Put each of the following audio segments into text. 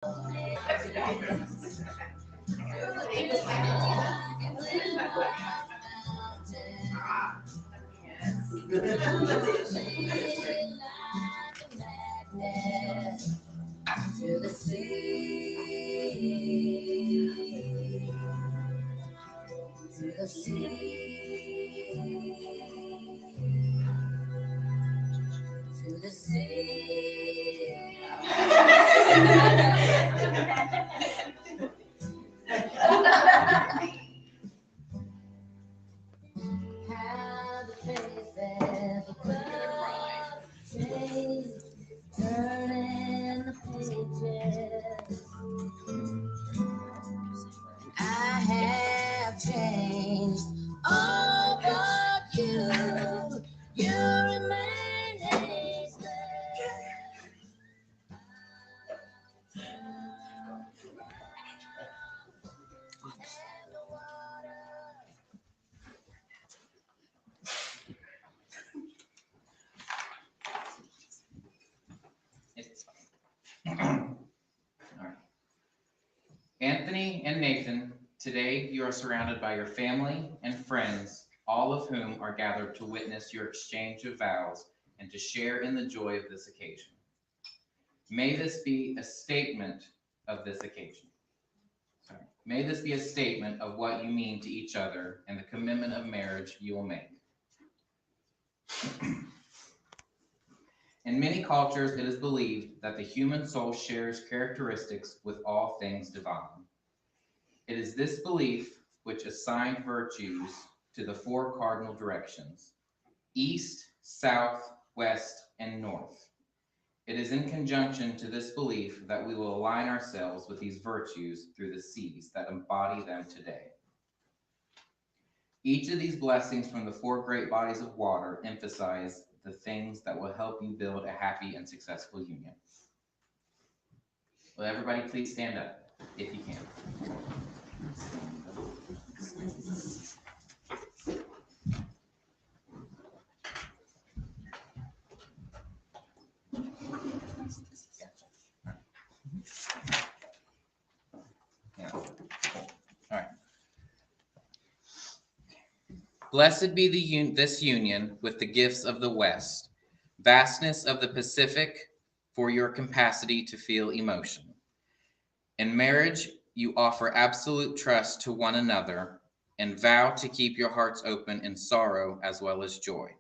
To the sea, to the sea, to the sea. How the faces of love change, turning the pages. I have changed all but you. You remain ageless. It's fine. All right. Anthony and Nathan, today you are surrounded by your family and friends, all of whom are gathered to witness your exchange of vows and to share in the joy of this occasion. May this be a statement of this occasion. Sorry. May this be a statement of what you mean to each other and the commitment of marriage you will make. In many cultures, it is believed that the human soul shares characteristics with all things divine. It is this belief which assigned virtues to the four cardinal directions: east, south, west, and north. It is in conjunction to this belief that we will align ourselves with these virtues through the seas that embody them today. Each of these blessings from the four great bodies of water emphasize the things that will help you build a happy and successful union. Will everybody please stand up, if you can. Yeah. All right. Blessed be this union with the gifts of the West, vastness of the Pacific for your capacity to feel emotion. In marriage, you offer absolute trust to one another and vow to keep your hearts open in sorrow as well as joy.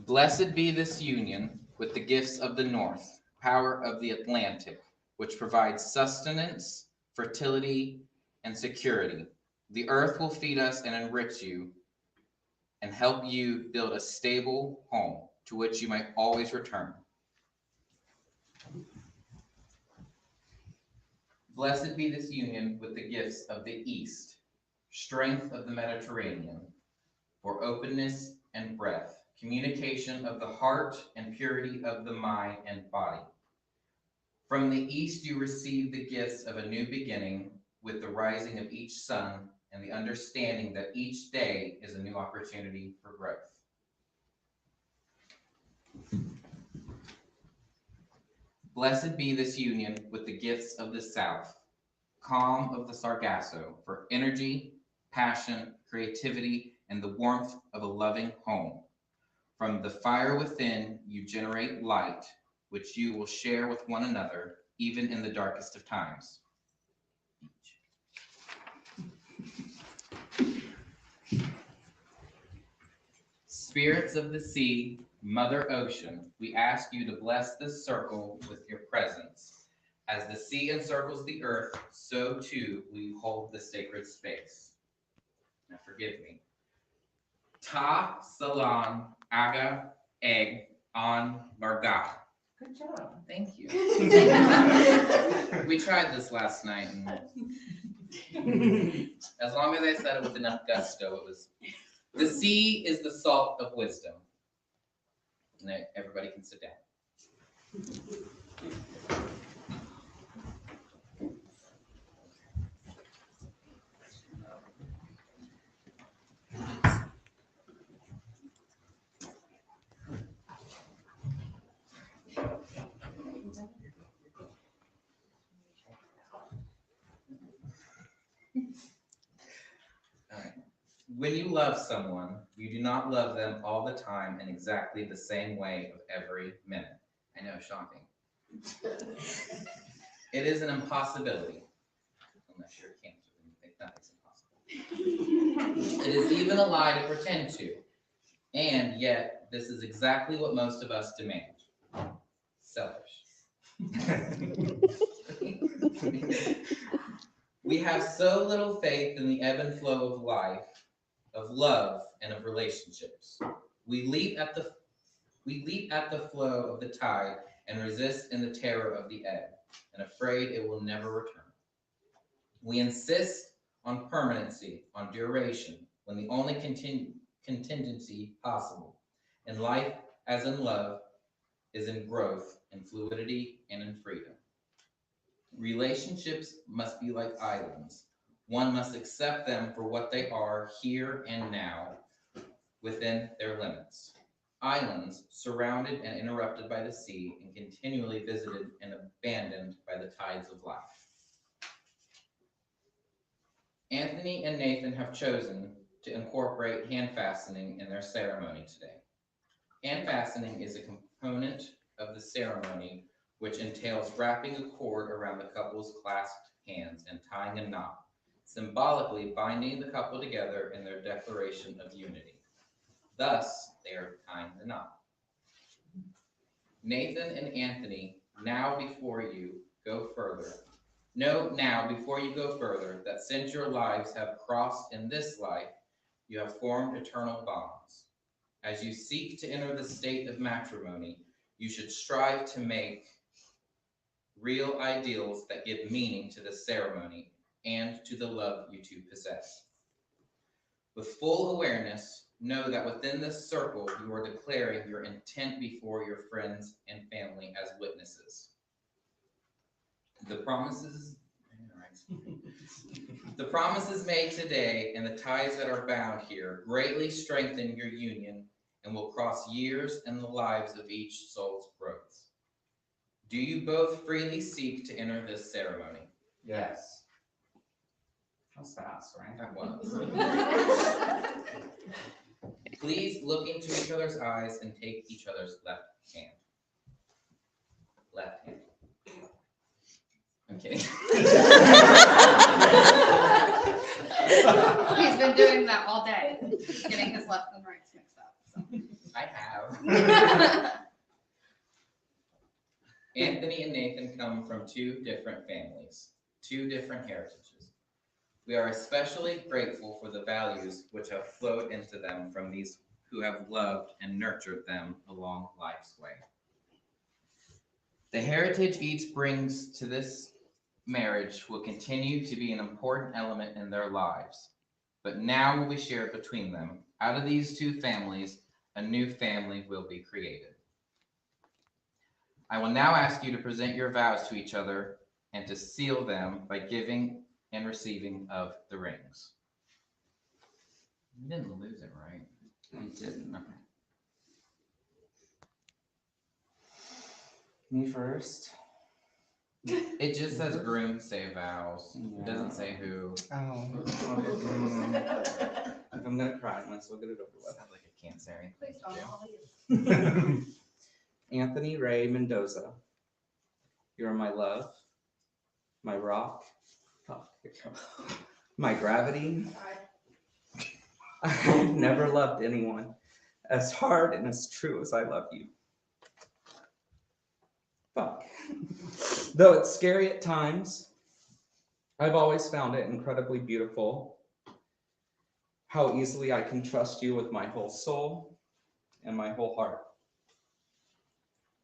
Blessed be this union with the gifts of the North, power of the Atlantic, which provides sustenance, fertility, and security. The earth will feed us and enrich you and help you build a stable home to which you might always return. Blessed be this union with the gifts of the East, strength of the Mediterranean, for openness and breath, communication of the heart and purity of the mind and body. From the East you receive the gifts of a new beginning with the rising of each sun and the understanding that each day is a new opportunity for growth. Blessed be this union with the gifts of the South, calm of the Sargasso, for energy, passion, creativity, and the warmth of a loving home. From the fire within, you generate light, which you will share with one another, even in the darkest of times. Spirits of the sea, Mother Ocean, we ask you to bless this circle with your presence. As the sea encircles the earth, so too we hold the sacred space. Now forgive me. Ta Salam Aga Egg on Marga. Good job. Thank you. We tried this last night, and as long as I said it with enough gusto, it was. The sea is the salt of wisdom. And everybody can sit down. When you love someone, you do not love them all the time in exactly the same way of every minute. I know, shocking. It is an impossibility. Unless you're cancer, then you think nothing's impossible. It is even a lie to pretend to. And yet, this is exactly what most of us demand. Selfish. We have so little faith in the ebb and flow of life, of love, and of relationships. We leap at the flow of the tide and resist in the terror of the ebb, and afraid it will never return. We insist on permanency, on duration, when the only contingency possible in life, as in love, is in growth, in fluidity, and in freedom. Relationships must be like islands. One must accept them for what they are here and now, within their limits. Islands surrounded and interrupted by the sea and continually visited and abandoned by the tides of life. Anthony and Nathan have chosen to incorporate hand fastening in their ceremony today. Hand fastening is a component of the ceremony which entails wrapping a cord around the couple's clasped hands and tying a knot, symbolically binding the couple together in their declaration of unity. Thus, they are tying the knot. Nathan and Anthony, now before you go further, that since your lives have crossed in this life, you have formed eternal bonds. As you seek to enter the state of matrimony, you should strive to make real ideals that give meaning to the ceremony and to the love you two possess. With full awareness, know that within this circle, you are declaring your intent before your friends and family as witnesses. The promises made today and the ties that are bound here greatly strengthen your union and will cross years and the lives of each soul's growth. Do you both freely seek to enter this ceremony? Yes. That was fast, right? That was. Please look into each other's eyes and take each other's left hand. Left hand. I'm kidding. He's been doing that all day, getting his left and rights mixed up. So. I have. Anthony and Nathan come from two different families, two different heritages. We are especially grateful for the values which have flowed into them from these who have loved and nurtured them along life's way. The heritage each brings to this marriage will continue to be an important element in their lives, but now will be shared between them. Out of these two families, a new family will be created. I will now ask you to present your vows to each other and to seal them by giving and receiving of the rings. You didn't lose it, right? I didn't. Okay. Me first. It just says groom say vows. It doesn't say who. Oh. I'm gonna cry. Let's get it over with. Sounds like a cancer. Please don't all of you. Anthony Ray Mendoza, you're my love, my rock, my gravity. I've never loved anyone as hard and as true as I love you. Fuck. Though it's scary at times, I've always found it incredibly beautiful how easily I can trust you with my whole soul and my whole heart.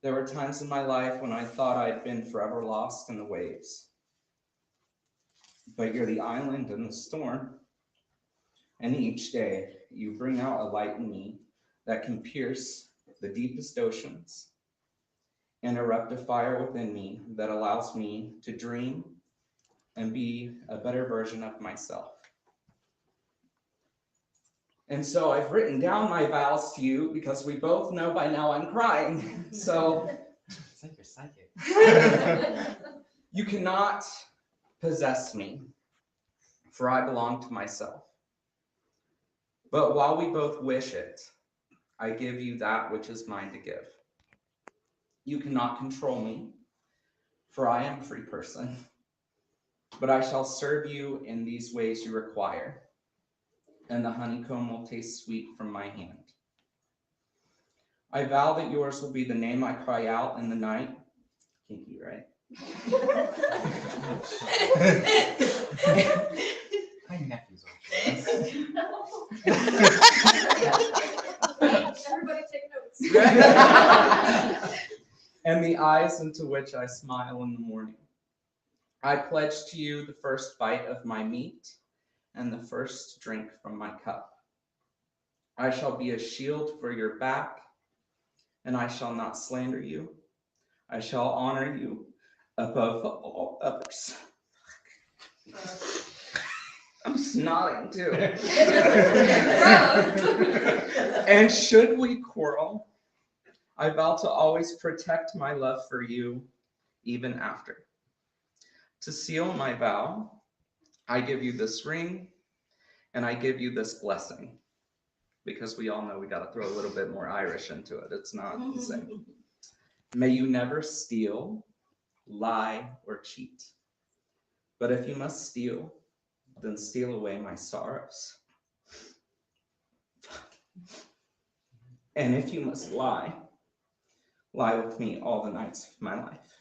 There were times in my life when I thought I'd been forever lost in the waves. But you're the island in the storm. And each day you bring out a light in me that can pierce the deepest oceans and erupt a fire within me that allows me to dream and be a better version of myself. And so I've written down my vows to you because we both know by now I'm crying. So It's like you're psychic. you cannot possess me, for I belong to myself. But while we both wish it, I give you that which is mine to give. You cannot control me, for I am a free person, but I shall serve you in these ways you require, and the honeycomb will taste sweet from my hand. I vow that yours will be the name I cry out in the night. Kinky, right? My nephew's on Everybody take notes. And the eyes into which I smile in the morning. I pledge to you the first bite of my meat and the first drink from my cup. I shall be a shield for your back, and I shall not slander you. I shall honor you above all others. I'm snotting too. And should we quarrel, I vow to always protect my love for you even after. To seal my vow, I give you this ring and I give you this blessing, because we all know we got to throw a little bit more Irish into it. It's not the same. May you never steal, lie, or cheat. But if you must steal, then steal away my sorrows. And if you must lie, lie with me all the nights of my life.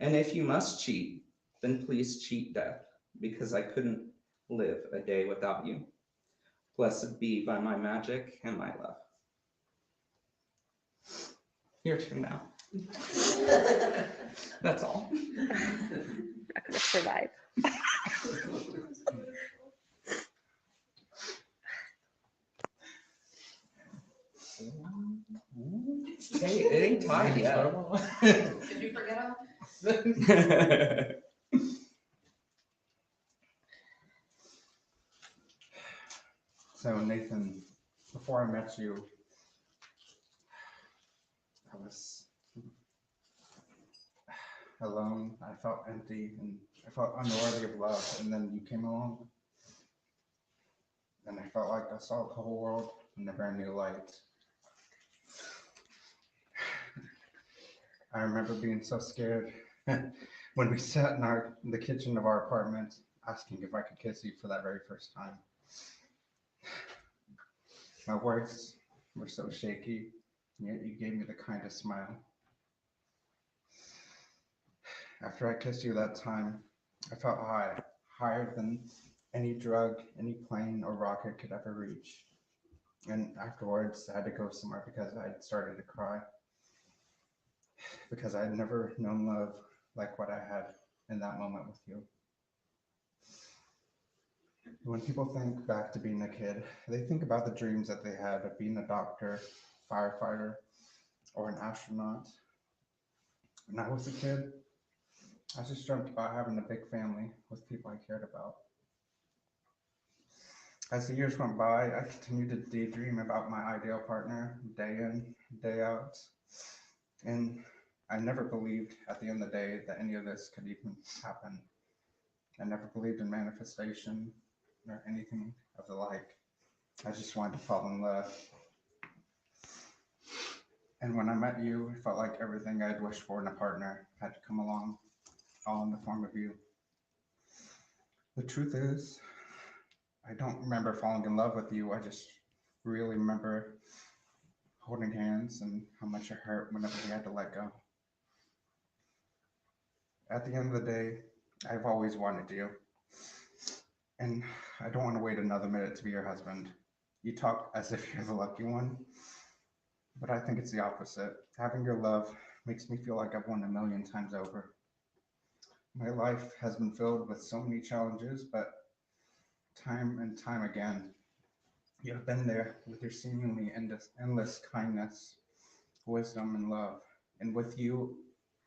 And if you must cheat, then please cheat death, because I couldn't live a day without you. Blessed be by my magic and my love. Your turn now. That's all. Not gonna survive. Hey, it ain't tied yet. Did you forget all? So Nathan, before I met you, I was alone. I felt empty and I felt unworthy of love. And then you came along and I felt like I saw the whole world in a brand new light. I remember being so scared when we sat in the kitchen of our apartment asking if I could kiss you for that very first time. My words were so shaky, yet you gave me the kindest smile. After I kissed you that time, I felt high, higher than any drug, any plane or rocket could ever reach. And afterwards, I had to go somewhere because I had started to cry. Because I had never known love like what I had in that moment with you. When people think back to being a kid, they think about the dreams that they had of being a doctor, firefighter, or an astronaut. When I was a kid, I just dreamt about having a big family with people I cared about. As the years went by, I continued to daydream about my ideal partner, day in, day out. And I never believed at the end of the day that any of this could even happen. I never believed in manifestation or anything of the like. I just wanted to fall in love. And when I met you, it felt like everything I'd wished for in a partner had to come along, all in the form of you. The truth is, I don't remember falling in love with you. I just really remember holding hands and how much it hurt whenever we had to let go. At the end of the day, I've always wanted you. And I don't want to wait another minute to be your husband. You talk as if you're the lucky one, but I think it's the opposite. Having your love makes me feel like I've won a million times over. My life has been filled with so many challenges, but time and time again, you have been there with your seemingly endless kindness, wisdom, and love. And with you,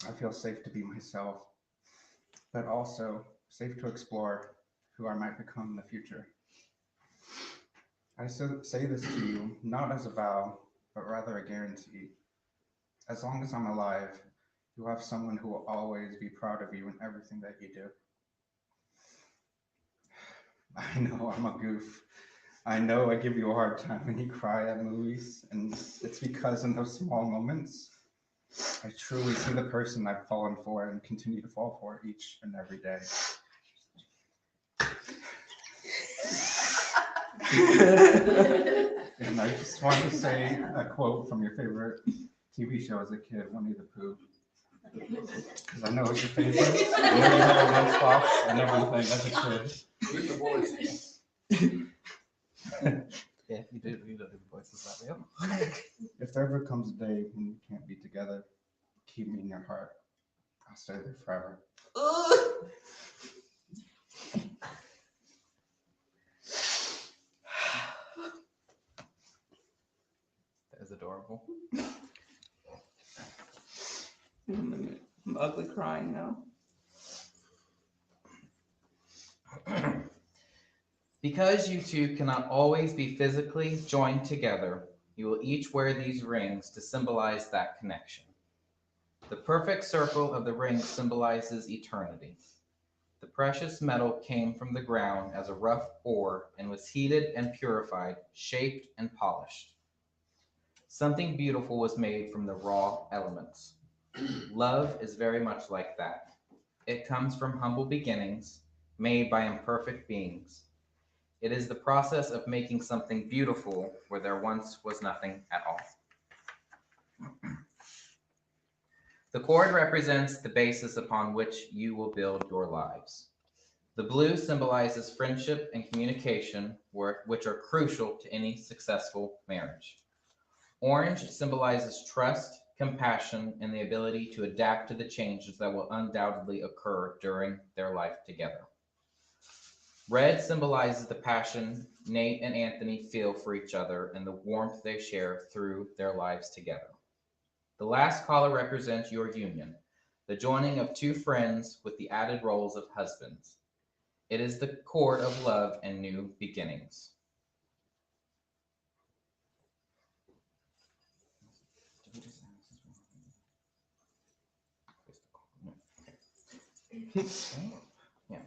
I feel safe to be myself, but also safe to explore who I might become in the future. I say this to you not as a vow, but rather a guarantee. As long as I'm alive, you have someone who will always be proud of you in everything that you do. I know I'm a goof. I know I give you a hard time when you cry at movies, and it's because in those small moments, I truly see the person I've fallen for and continue to fall for each and every day. And I just want to say a quote from your favorite TV show as a kid, Winnie the Pooh. Because I know it's your favorite. I know you had a lunchbox and everything as a kid. Read the voice. Yeah, you do the voices that way. If there ever comes a day when we can't be together, keep me in your heart. I'll stay there forever. That is adorable. I'm ugly crying now. Because you two cannot always be physically joined together, you will each wear these rings to symbolize that connection. The perfect circle of the ring symbolizes eternity. The precious metal came from the ground as a rough ore and was heated and purified, shaped and polished. Something beautiful was made from the raw elements. Love is very much like that. It comes from humble beginnings, made by imperfect beings. It is the process of making something beautiful where there once was nothing at all. The cord represents the basis upon which you will build your lives. The blue symbolizes friendship and communication, which are crucial to any successful marriage. Orange symbolizes trust, compassion, and the ability to adapt to the changes that will undoubtedly occur during their life together. Red symbolizes the passion Nate and Anthony feel for each other and the warmth they share through their lives together. The last color represents your union, the joining of two friends with the added roles of husbands. It is the cord of love and new beginnings. Yeah.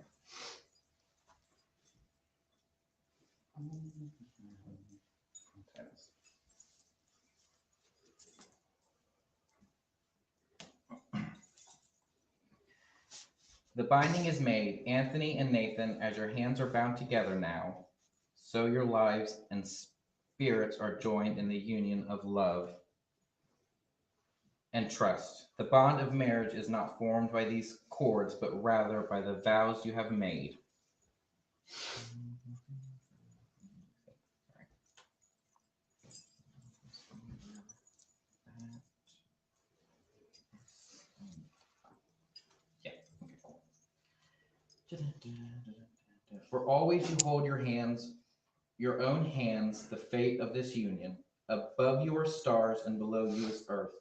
The binding is made, Anthony and Nathan, as your hands are bound together now, so your lives and spirits are joined in the union of love and trust. The bond of marriage is not formed by these cords, but rather by the vows you have made. For always you hold your hands, your own hands, the fate of this union. Above you are stars and below you is earth.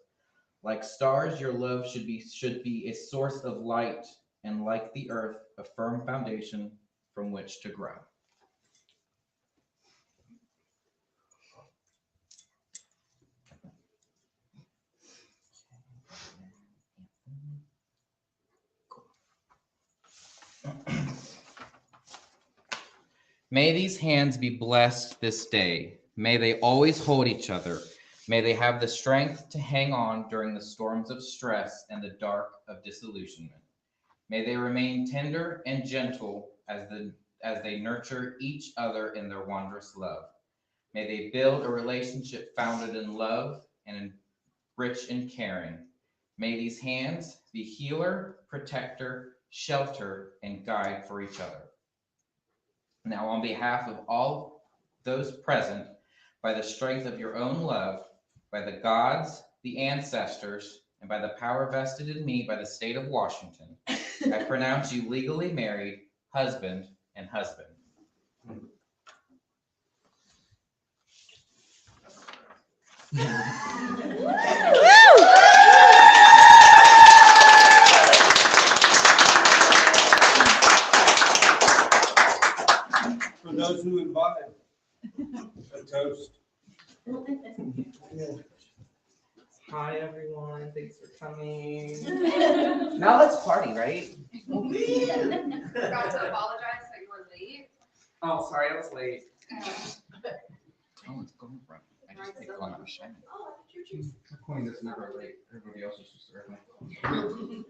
Like stars, your love should be a source of light, and like the earth, a firm foundation from which to grow. May these hands be blessed this day. May they always hold each other. May they have the strength to hang on during the storms of stress and the dark of disillusionment. May they remain tender and gentle as they nurture each other in their wondrous love. May they build a relationship founded in love and rich in caring. May these hands be healer, protector, shelter, and guide for each other. Now, on behalf of all those present, by the strength of your own love, by the gods, the ancestors, and by the power vested in me by the state of Washington, I pronounce you legally married, husband and husband. For those who invited, a toast. Hi, everyone. Thanks for coming. Now let's party, right? Forgot to apologize that you were late. Oh, sorry, I was late. Oh, it's going for it. I just picked one up. The queen is never late. Everybody else is just early.